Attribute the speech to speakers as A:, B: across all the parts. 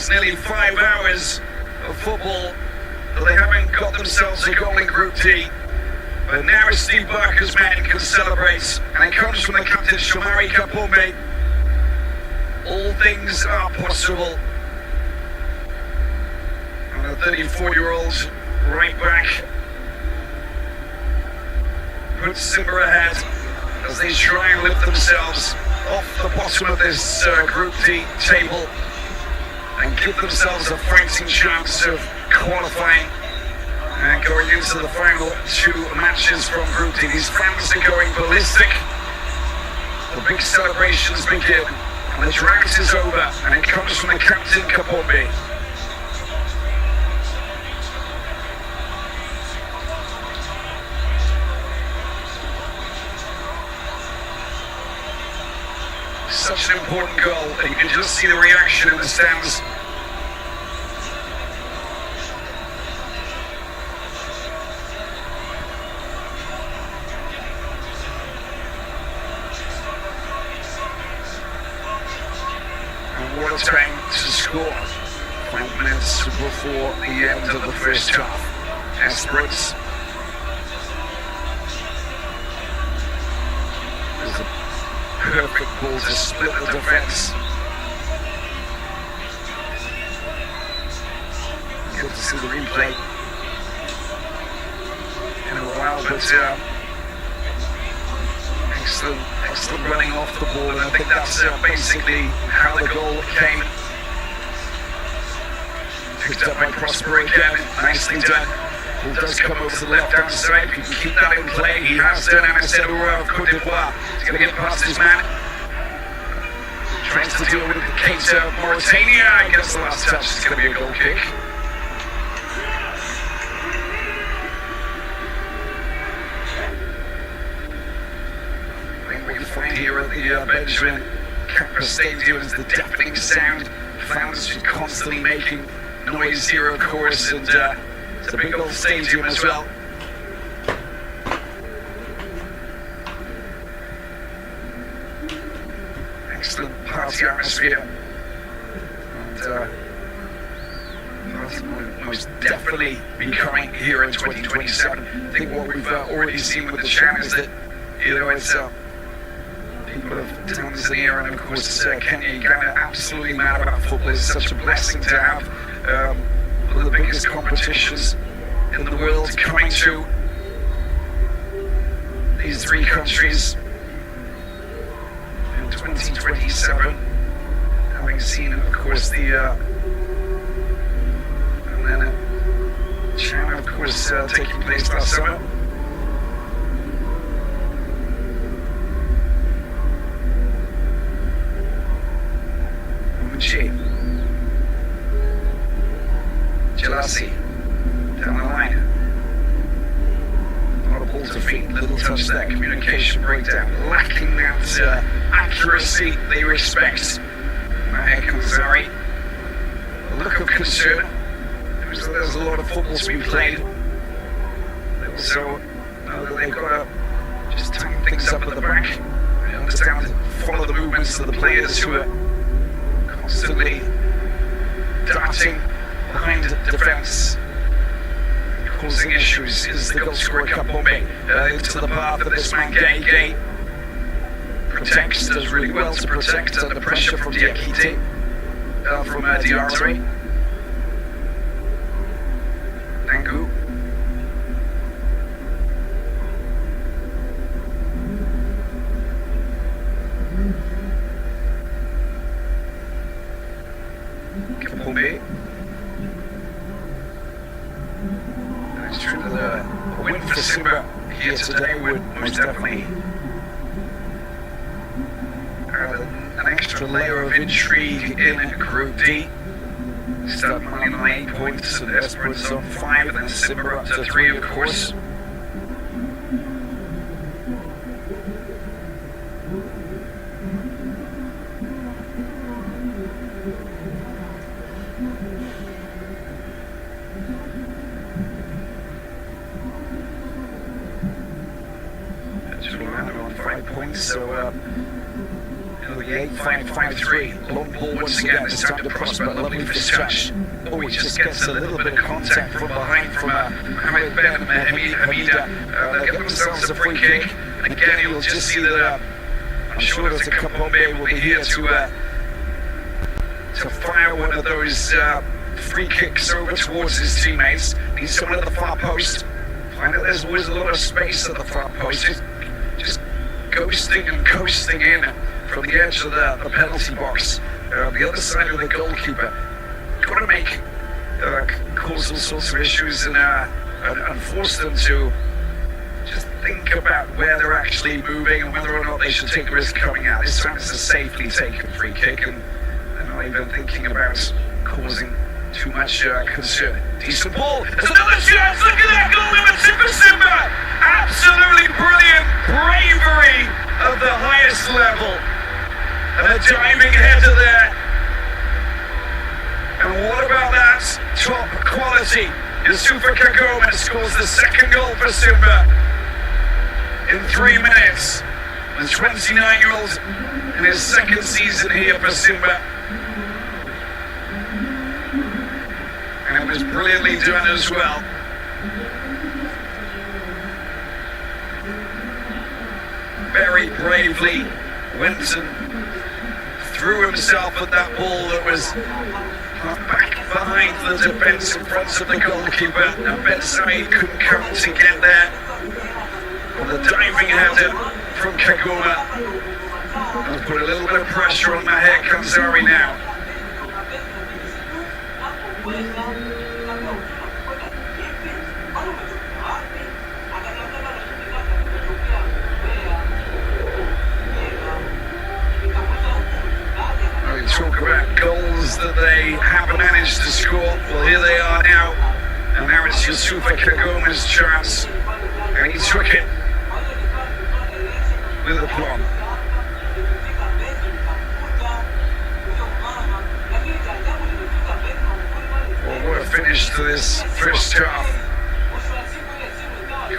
A: It's nearly 5 hours of football, but they haven't got themselves a goal in Group D. But now Steve Barker's men can celebrate, and it comes from the captain, Shomari Kapombe. All things are possible. And the 34-year-old right back puts Simba ahead as they try and lift themselves off the bottom of this Group D table and give themselves a fighting chance of qualifying and going into the final 2 matches from Group D. These fans are going ballistic. The big celebrations begin, and the drought is over, and it comes from the captain, Kapombe. Such an important goal, and you can just see the reaction in the stands. And what a time to score. 5 minutes before the end of the first half. Esperance. Perfect ball to split the defence. Good to see the replay in a while, but excellent running off the ball, and I think that's basically how the goal came. Picked up by Prosper again, nicely done. Ball does come over to the left-hand side. If he can keep that in play, he has done. And instead of Cote d'Ivoire, he's going to get past his man. Tries to deal with the case of Mauritania. I guess the last touch is going to be a goal kick. I think what you find here at the Benjamin Mkapa Stadium is the deafening sound. Fans just constantly making noise here, of course, and it's a big old stadium as well. Excellent party atmosphere. And party will most definitely be coming here in 2027. I think what we've already seen with the Shan is that, you know, it's people of Tanzania and of course Kenya, Uganda, absolutely mad about football. It's such a blessing to have one of the biggest competitions in the world coming to these 3 countries in 2027, having seen, of course, the and then China, of course, taking place last summer. Jalasi down the line. A lot of balls to feet, little touch there, communication breakdown, lacking that accuracy they respect. Kanzari, a look of concern. There's a lot of football to be played. They also know that they've got to just tighten things up at the back. They understand, follow the movements of the players who are constantly darting behind defence, causing issues. Is the goal scorer Kapombe into the path of this man Gay protects, does really well to protect under pressure from Diakite, from Diarra. Nangu. Kapombe. It's true that a win for Simba here today would most definitely add an extra layer of intrigue in Group D. Start money on 8 points, and Esperance on 5, and then Simba up to 3, of course. So The 8-5-5-3. Long ball once again. This time to Prosper. Lovely first touch. Oh, he just gets a little bit of contact from behind from Mohamed Ben Hamida. They'll get themselves a free kick. And again, you'll just see that I'm sure that Kapombe will be here to fire one of those free kicks over towards his teammates. He's someone at the far post. Find that there's always a lot of space at the far post. Just ghosting and coasting in from the edge of the penalty box, the other side of the goalkeeper. Got to make cause all sorts of issues and force them to just think about where they're actually moving and whether or not they should take a risk coming out. This time it's a safely taken free kick, and they're not even thinking about causing too much concern. Decent ball. There's another chance. Look at that goal number 2 for Simba. Absolutely brilliant bravery of the highest level. And a diving header there. And what about that top quality? Yusufa Kagoma scores the second goal for Simba in 3 minutes. The 29-year-old in his second season here for Simba. And it was brilliantly done as well. Very bravely went and threw himself at that ball that was back behind the defence in front of the goalkeeper. And Ben Said couldn't come to get there. And the diving header from Kagoma will put a little bit of pressure on Maher Kanzari now. Talk about goals that they haven't managed to score. Well, here they are now. And now it's Yusufa Kagoma's chance. And he took it with aplomb. Well, what a finish to this first half.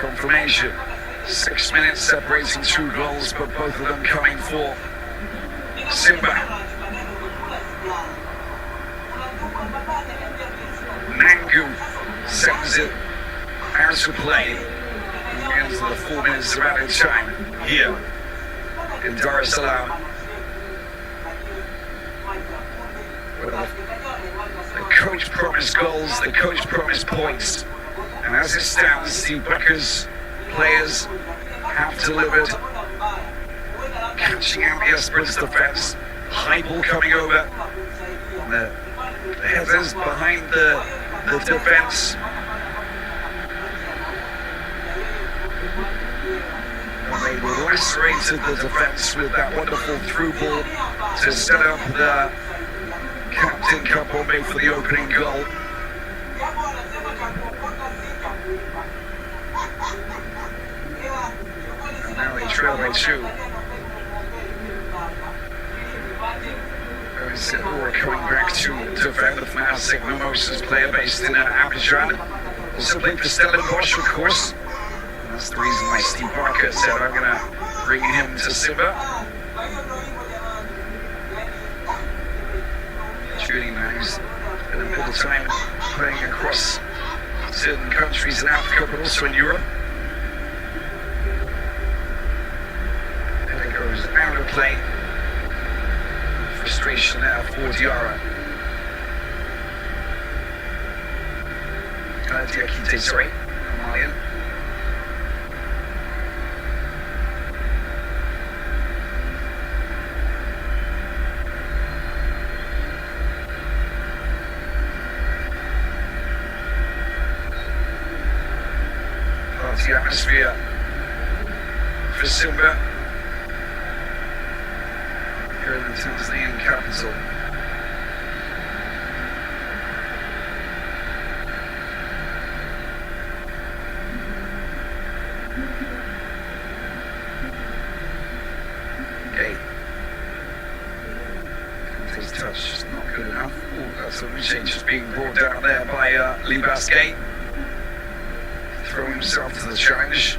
A: Confirmation. 6 minutes separating 2 goals, but both of them coming for Simba. Nangu sends it out of play into the 4 minutes of added time here in Dar es Salaam. Well, the coach promised goals, the coach promised points, and as it stands, the Buckers players have delivered, catching out the Esperance defence, high ball coming over, and the headers behind the defence. And they lacerated the defence with that wonderful through ball to set up the captain Kapombe for the opening goal. And now they trail by 2. Or coming back to defend the Fantastic Mimosas player based in Abidjan. Also played for Stellenbosch, of course. And that's the reason why Steve Barker said, I'm going to bring him to Simba. Julie now he's had a bit of time playing across certain countries in Africa, but also in Europe. And it goes out of play. Frustration there for Diarra. Diakite, sorry, Malian. Party atmosphere for Simba. Here in the Tanzanian capital. Okay. His touch is not good enough. Oh, that's a change just being brought down there by Lee Basquet. Throwing himself to the challenge.